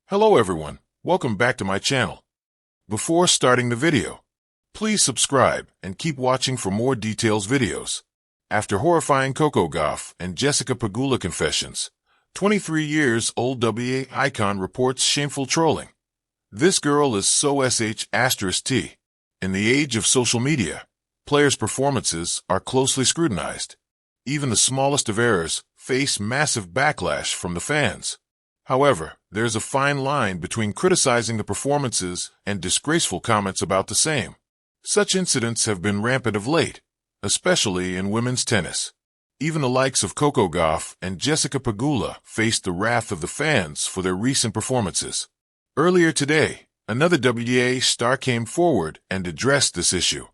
Hello everyone, welcome back to my channel. Before starting the video, please subscribe and keep watching for more details videos. After horrifying Coco Gauff and Jessica Pegula confessions, 23 years old WTA icon reports shameful trolling. This girl is so sh*t. In the age of social media, players' performances are closely scrutinized. Even the smallest of errors face massive backlash from the fans. However, there's a fine line between criticizing the performances and disgraceful comments about the same. Such incidents have been rampant of late, especially in women's tennis. Even the likes of Coco Gauff and Jessica Pegula faced the wrath of the fans for their recent performances. Earlier today, another WTA star came forward and addressed this issue.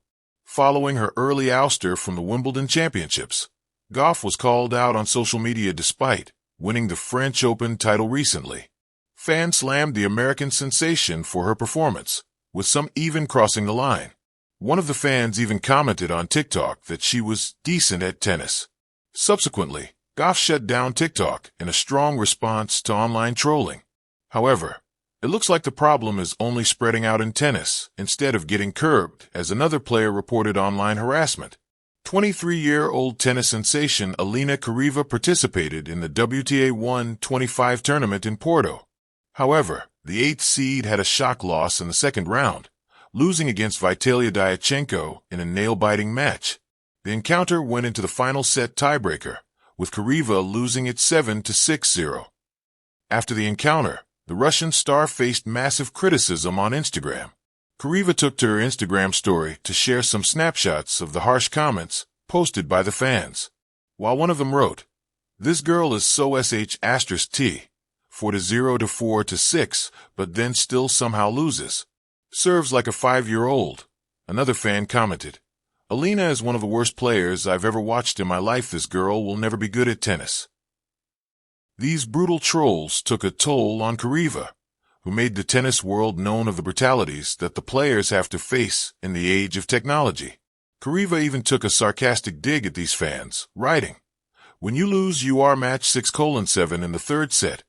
Following her early ouster from the Wimbledon Championships, Gauff was called out on social media despite winning the French Open title recently. Fans slammed the American sensation for her performance, with some even crossing the line. One of the fans even commented on TikTok that she was decent at tennis. Subsequently, Gauff shut down TikTok in a strong response to online trolling. However, it looks like the problem is only spreading out in tennis instead of getting curbed, as another player reported online harassment. 23-year-old tennis sensation Elena Kharieva participated in the WTA 125 tournament in Porto. However, the 8th seed had a shock loss in the second round, losing against Vitalia Diachenko in a nail-biting match. The encounter went into the final set tiebreaker, with Kharieva losing it 7-6-0. After the encounter, the Russian star faced massive criticism on Instagram. Kharieva took to her Instagram story to share some snapshots of the harsh comments posted by the fans. While one of them wrote, "This girl is so sh*t, 4-0 to 4-6, but then still somehow loses. Serves like a 5-year-old. Another fan commented, "Elena is one of the worst players I've ever watched in my life. This girl will never be good at tennis." These brutal trolls took a toll on Kharieva, who made the tennis world known of the brutalities that the players have to face in the age of technology. Kharieva even took a sarcastic dig at these fans, writing, "When you lose, you are match 6:7 in the third set,"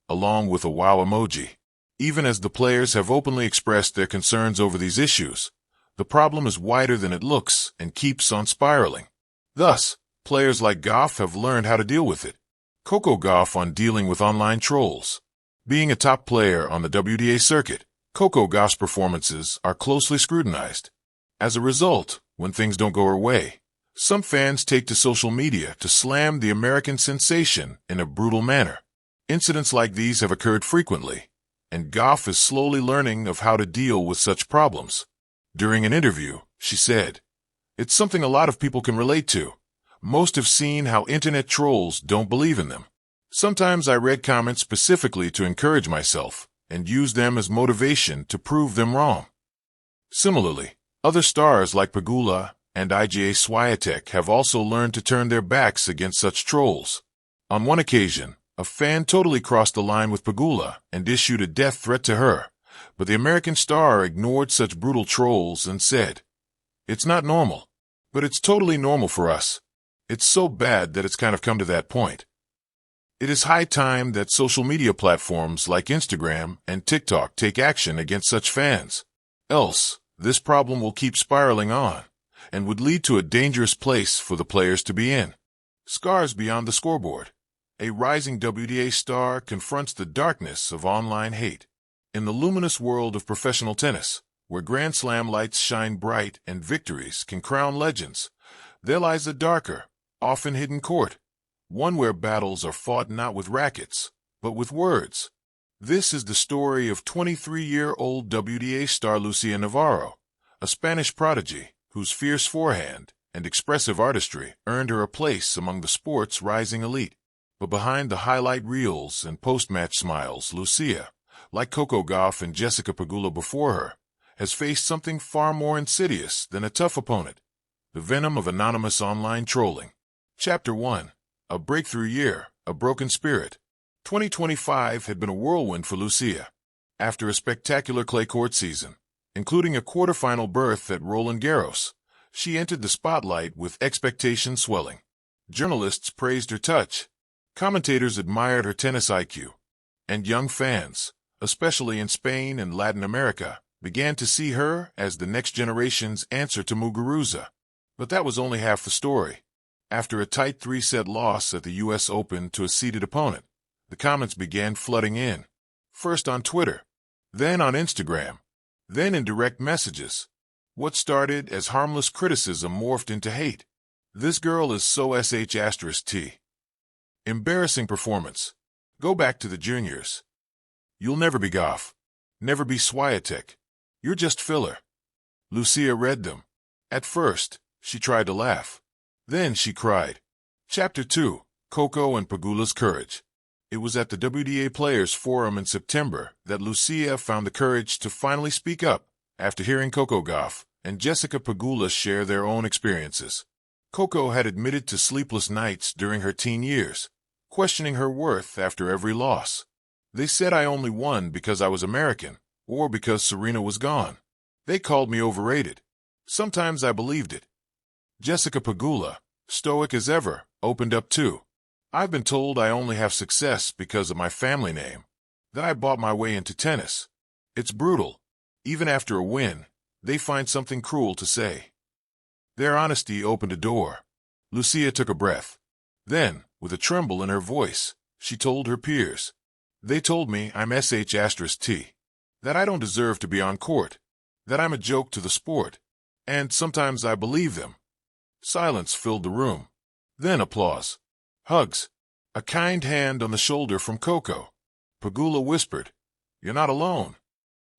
along with a wow emoji. Even as the players have openly expressed their concerns over these issues, the problem is wider than it looks and keeps on spiraling. Thus, players like Gauff have learned how to deal with it. Coco Gauff on dealing with online trolls. Being a top player on the WTA circuit, Coco Gauff's performances are closely scrutinized. As a result, when things don't go her way, some fans take to social media to slam the American sensation in a brutal manner. Incidents like these have occurred frequently, and Gauff is slowly learning of how to deal with such problems. During an interview, she said, "It's something a lot of people can relate to. Most have seen how internet trolls don't believe in them. Sometimes I read comments specifically to encourage myself and use them as motivation to prove them wrong." Similarly, other stars like Pegula and Iga Swiatek have also learned to turn their backs against such trolls. On one occasion, a fan totally crossed the line with Pegula and issued a death threat to her, but the American star ignored such brutal trolls and said, "It's not normal, but it's totally normal for us. It's so bad that it's kind of come to that point." It is high time that social media platforms like Instagram and TikTok take action against such fans. Else, this problem will keep spiraling on and would lead to a dangerous place for the players to be in. Scars beyond the scoreboard. A rising WTA star confronts the darkness of online hate. In the luminous world of professional tennis, where Grand Slam lights shine bright and victories can crown legends, there lies a darker, often hidden court. One where battles are fought not with rackets, but with words. This is the story of 23-year-old WTA star Lucia Navarro, a Spanish prodigy whose fierce forehand and expressive artistry earned her a place among the sport's rising elite. But behind the highlight reels and post-match smiles, Lucia, like Coco Gauff and Jessica Pegula before her, has faced something far more insidious than a tough opponent: the venom of anonymous online trolling. Chapter 1. A breakthrough year, a broken spirit. 2025 had been a whirlwind for Lucia. After a spectacular clay court season, including a quarterfinal berth at Roland Garros, she entered the spotlight with expectations swelling. Journalists praised her touch, commentators admired her tennis IQ, and young fans, especially in Spain and Latin America, began to see her as the next generation's answer to Muguruza. But that was only half the story. After a tight 3-set loss at the U.S. Open to a seeded opponent, the comments began flooding in. First on Twitter, then on Instagram, then in direct messages. What started as harmless criticism morphed into hate. This girl is so sh*t. Embarrassing performance. Go back to the juniors. You'll never be Gauff. Never be Swiatek. You're just filler. Lucia read them. At first, she tried to laugh. Then she cried. Chapter 2, Coco and Pegula's Courage. It was at the WTA Players Forum in September that Lucia found the courage to finally speak up after hearing Coco Gauff and Jessica Pegula share their own experiences. Coco had admitted to sleepless nights during her teen years, questioning her worth after every loss. They said I only won because I was American, or because Serena was gone. They called me overrated. Sometimes I believed it. Jessica Pegula, stoic as ever, opened up too. I've been told I only have success because of my family name, that I bought my way into tennis. It's brutal. Even after a win, they find something cruel to say. Their honesty opened a door. Lucia took a breath. Then, with a tremble in her voice, she told her peers. They told me I'm sh*t. That I don't deserve to be on court. That I'm a joke to the sport. And sometimes I believe them. Silence filled the room. Then applause. Hugs. A kind hand on the shoulder from Coco. Pegula whispered, "You're not alone."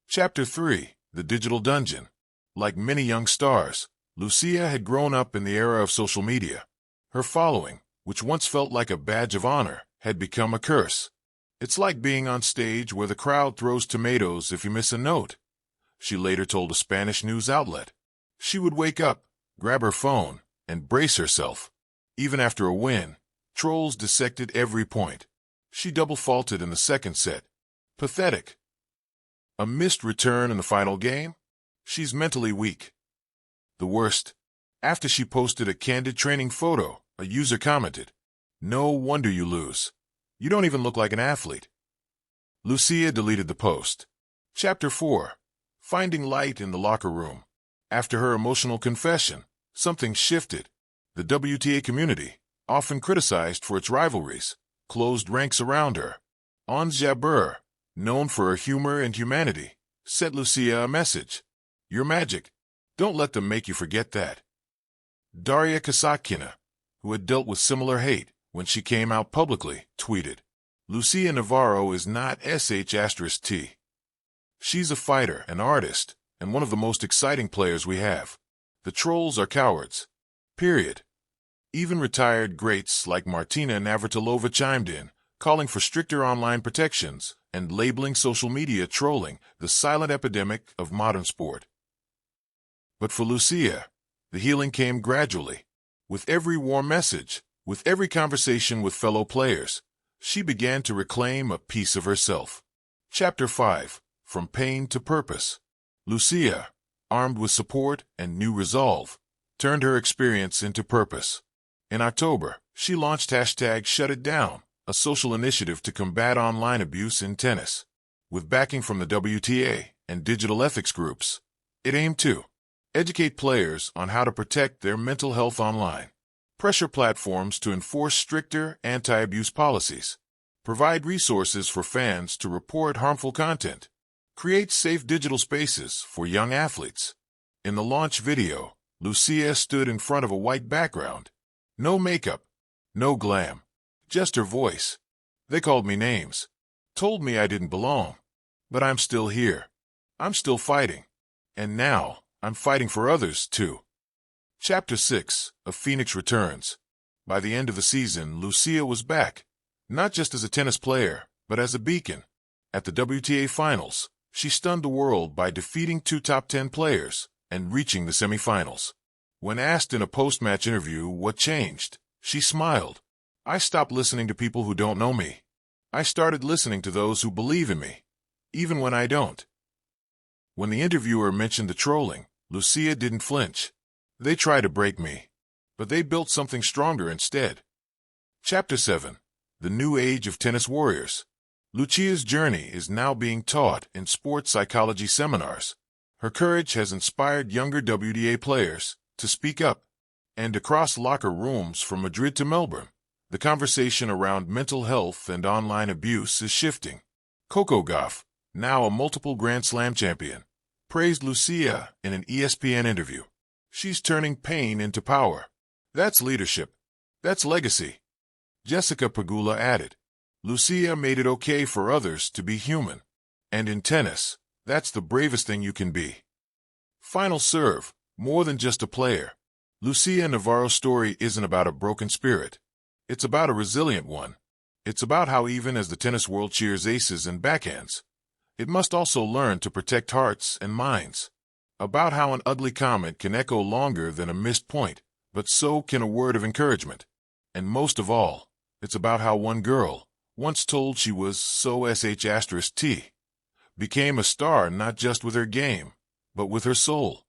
Chapter 3, The Digital Dungeon. Like many young stars, Lucia had grown up in the era of social media. Her following, which once felt like a badge of honor, had become a curse. It's like being on stage where the crowd throws tomatoes if you miss a note, she later told a Spanish news outlet. She would wake up, grab her phone, and brace herself. Even after a win, trolls dissected every point. She double-faulted in the second set. Pathetic. A missed return in the final game? She's mentally weak. The worst. After she posted a candid training photo, a user commented, "No wonder you lose. You don't even look like an athlete." Lucia deleted the post. Chapter 4, Finding Light in the Locker Room. After her emotional confession, something shifted. The WTA community, often criticized for its rivalries, closed ranks around her. Ons Jabeur, known for her humor and humanity, sent Lucia a message. "You're magic. Don't let them make you forget that." Daria Kasatkina, who had dealt with similar hate when she came out publicly, tweeted, "Lucia Navarro is not sh*t. She's a fighter, an artist, and one of the most exciting players we have. The trolls are cowards. Period." Even retired greats like Martina Navratilova chimed in, calling for stricter online protections and labeling social media trolling the silent epidemic of modern sport. But for Lucia, the healing came gradually. With every warm message, with every conversation with fellow players, she began to reclaim a piece of herself. Chapter 5, From Pain to Purpose. Lucia, armed with support and new resolve, turned her experience into purpose. In October, she launched #ShutItDown, a social initiative to combat online abuse in tennis. With backing from the WTA and digital ethics groups, it aimed to educate players on how to protect their mental health online, pressure platforms to enforce stricter anti-abuse policies, provide resources for fans to report harmful content, create safe digital spaces for young athletes. In the launch video, Lucia stood in front of a white background. No makeup, no glam, just her voice. They called me names, told me I didn't belong, but I'm still here. I'm still fighting. And now, I'm fighting for others, too. Chapter 6, A Phoenix Returns. By the end of the season, Lucia was back, not just as a tennis player, but as a beacon. At the WTA Finals, she stunned the world by defeating 2 top 10 players and reaching the semifinals. When asked in a post-match interview what changed, she smiled. "I stopped listening to people who don't know me. I started listening to those who believe in me, even when I don't." When the interviewer mentioned the trolling, Lucia didn't flinch. "They tried to break me, but they built something stronger instead." Chapter 7, The New Age of Tennis Warriors. Lucia's journey is now being taught in sports psychology seminars. Her courage has inspired younger WTA players to speak up. And across locker rooms from Madrid to Melbourne, the conversation around mental health and online abuse is shifting. Coco Gauff, now a multiple Grand Slam champion, praised Lucia in an ESPN interview. She's turning pain into power. That's leadership. That's legacy. Jessica Pegula added, Lucia made it okay for others to be human. And in tennis, that's the bravest thing you can be. Final serve, more than just a player. Lucia Navarro's story isn't about a broken spirit. It's about a resilient one. It's about how even as the tennis world cheers aces and backhands, it must also learn to protect hearts and minds. About how an ugly comment can echo longer than a missed point, but so can a word of encouragement. And most of all, it's about how one girl, once told she was so sh*t, became a star not just with her game, but with her soul.